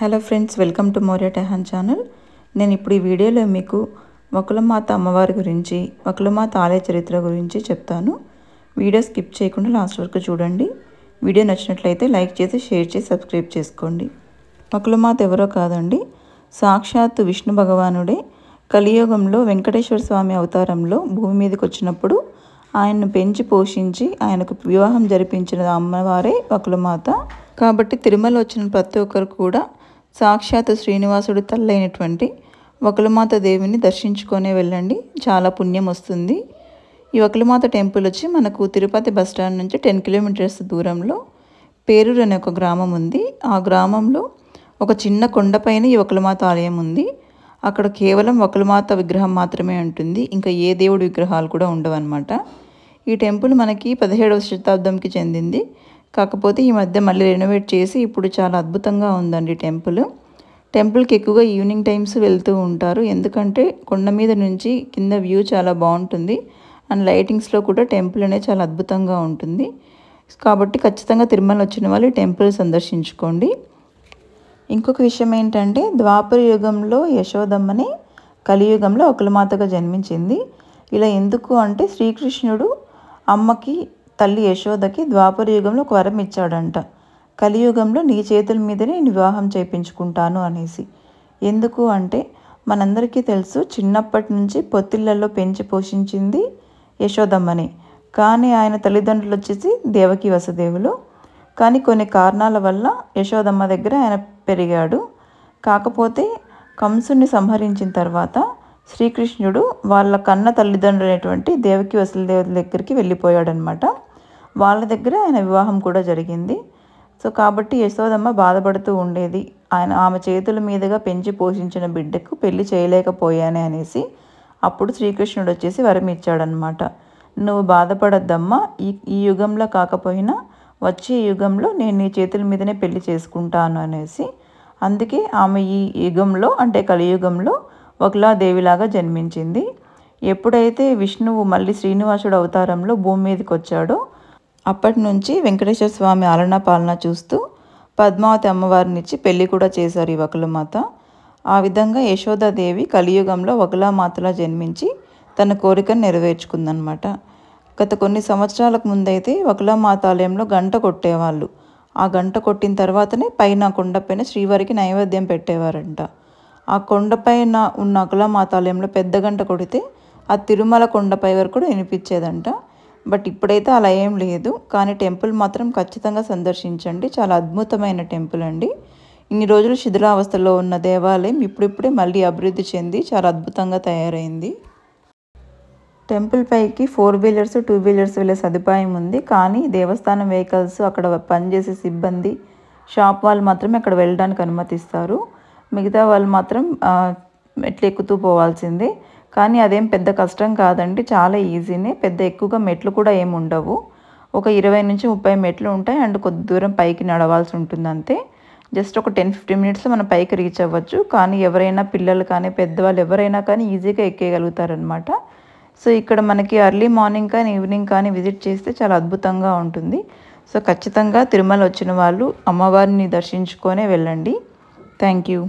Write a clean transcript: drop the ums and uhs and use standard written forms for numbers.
Hello friends, welcome to Maurya Tehan channel. నేను ఇప్పుడు ఈ వీడియోలో మీకు వకులమాత అమ్మవారి గురించి, వకులమాత ఆలయ చరిత్ర గురించి చెప్తాను. వీడియో స్కిప్ చేయకుండా లాస్ట్ వరకు చూడండి. వీడియో నచ్చినట్లయితే లైక్ చేసి, షేర్ చేసి, సబ్స్క్రైబ్ చేసుకోండి. వకులమాత ఎవరో కాదండి, సాక్షాత్తు విష్ణు భగవానుడే కలియుగంలో వెంకటేశ్వర స్వామి అవతారంలో భూమి మీదకి వచ్చినప్పుడు ఆయన్ను పెంచి పోషించి ఆయనకు వివాహం జరిపించిన అమ్మవారే వకులమాత. కాబట్టి తిరుమల వచ్చిన ప్రతి ఒక్కరు కూడా సాక్షాత్ శ్రీనివాసుడి తల్లైనటువంటి వకులమాత దేవిని దర్శించుకొనే వెళ్ళండి, చాలా పుణ్యం వస్తుంది. ఈ వకులమాత టెంపుల్ వచ్చి మనకు తిరుపతి బస్టాండ్ నుంచి 10 కిలోమీటర్స్ దూరంలో పేరూరు అనే ఒక గ్రామం ఉంది. ఆ గ్రామంలో ఒక చిన్న కొండపైన ఈ వకులమాత ఆలయం ఉంది. అక్కడ కేవలం వకులమాత విగ్రహం మాత్రమే ఉంటుంది, ఇంకా ఏ దేవుడి విగ్రహాలు కూడా ఉండవన్నమాట. ఈ టెంపుల్ మనకి 17వ శతాబ్దంకి చెందింది. కాకపోతే ఈ మధ్య మళ్ళీ రెనోవేట్ చేసి ఇప్పుడు చాలా అద్భుతంగా ఉందండి టెంపుల్కి ఎక్కువగా ఈవినింగ్ టైమ్స్ వెళ్తూ ఉంటారు, ఎందుకంటే కొండ మీద నుంచి కింద వ్యూ చాలా బాగుంటుంది. అండ్ లైటింగ్స్లో కూడా టెంపుల్ అనేది చాలా అద్భుతంగా ఉంటుంది. కాబట్టి ఖచ్చితంగా తిరుమల వచ్చిన వాళ్ళు టెంపుల్ సందర్శించుకోండి. ఇంకొక విషయం ఏంటంటే, ద్వాపర యుగంలో యశోదమ్మని కలియుగంలో వకులమాతగా జన్మించింది. ఇలా ఎందుకు అంటే, శ్రీకృష్ణుడు అమ్మకి తల్లి యశోదకి ద్వాపర యుగంలో ఒక వరం ఇచ్చాడంట, కలియుగంలో నీ చేతుల మీదనే నేను వివాహం చేయించుకుంటాను అనేసి. ఎందుకు అంటే, మనందరికీ తెలుసు చిన్నప్పటి నుంచి పొత్తిళ్లలో పెంచి పోషించింది యశోదమ్మని. కానీ ఆయన తల్లిదండ్రులు వచ్చేసి దేవకి వసుదేవులు. కానీ కొన్ని కారణాల వల్ల యశోదమ్మ దగ్గర ఆయన పెరిగాడు. కాకపోతే కంసుని సంహరించిన తర్వాత శ్రీకృష్ణుడు వాళ్ళ కన్న తల్లిదండ్రులైనటువంటి దేవకి వసుదేవుల దగ్గరికి వెళ్ళిపోయాడనమాట. వాళ్ళ దగ్గర ఆయన వివాహం కూడా జరిగింది. సో కాబట్టి యశోదమ్మ బాధపడుతూ ఉండేది, ఆమె చేతుల మీదుగా పెంచి పోషించిన బిడ్డకు పెళ్లి చేయలేకపోయానే అనేసి. అప్పుడు శ్రీకృష్ణుడు వచ్చేసి వరం ఇచ్చాడనమాట, నువ్వు బాధపడద్దమ్మా, ఈ యుగంలో కాకపోయినా వచ్చే యుగంలో నేను నీ చేతుల మీదనే పెళ్లి చేసుకుంటాను అనేసి. అందుకే ఆమె ఈ యుగంలో అంటే కలియుగంలో వకులాదేవిలాగా జన్మించింది. ఎప్పుడైతే విష్ణువు మళ్ళీ శ్రీనివాసుడు అవతారంలో భూమి మీదకి వచ్చాడో అప్పటి నుంచి వెంకటేశ్వర స్వామి ఆలనా పాలన చూస్తూ పద్మావతి అమ్మవారినిచ్చి పెళ్లి కూడా చేశారు ఈ వకులమాత. ఆ విధంగా యశోదాదేవి కలియుగంలో వకులామాతలా జన్మించి తన కోరికను నెరవేర్చుకుందనమాట. గత కొన్ని సంవత్సరాలకు ముందైతే వకులామాత ఆలయంలో గంట కొట్టేవాళ్ళు. ఆ గంట కొట్టిన తర్వాతనే పైన కొండపైన శ్రీవారికి నైవేద్యం పెట్టేవారంట. ఆ కొండపైన ఉన్న వకులామాత ఆలయంలో పెద్ద గంట కొడితే ఆ తిరుమల కొండపై వరకు కూడా వినిపించేదంట. బట్ ఇప్పుడైతే అలా ఏం లేదు, కానీ టెంపుల్ మాత్రం ఖచ్చితంగా సందర్శించండి, చాలా అద్భుతమైన టెంపుల్ అండి. ఇన్ని రోజులు శిథిలావస్థలో ఉన్న దేవాలయం ఇప్పుడిప్పుడే మళ్ళీ అభివృద్ధి చెంది చాలా అద్భుతంగా తయారైంది. టెంపుల్ పైకి 4 వీలర్స్ 2 వీలర్స్ వెళ్ళే సదుపాయం ఉంది. కానీ దేవస్థానం వెహికల్స్, అక్కడ పనిచేసే సిబ్బంది, షాప్ వాళ్ళు మాత్రమే అక్కడ వెళ్ళడానికి అనుమతిస్తారు. మిగతా వాళ్ళు మాత్రం మెట్లు ఎక్కుతూ పోవాల్సిందే. కానీ అదేం పెద్ద కష్టం కాదండి, చాలా ఈజీనే. పెద్ద ఎక్కువగా మెట్లు కూడా ఏమి ఉండవు, ఒక 20 నుంచి 30 మెట్లు ఉంటాయి. అండ్ కొద్ది దూరం పైకి నడవాల్సి ఉంటుంది అంతే. జస్ట్ ఒక 10-15 మినిట్స్లో మనం పైకి రీచ్ అవ్వచ్చు. కానీ ఎవరైనా పిల్లలు కానీ పెద్దవాళ్ళు ఎవరైనా కానీ ఈజీగా ఎక్కేయగలుగుతారనమాట. సో ఇక్కడ మనకి ఎర్లీ మార్నింగ్ కానీ ఈవినింగ్ కానీ విజిట్ చేస్తే చాలా అద్భుతంగా ఉంటుంది. సో ఖచ్చితంగా తిరుమల వచ్చిన వాళ్ళు అమ్మవారిని దర్శించుకొనే వెళ్ళండి. Thank you.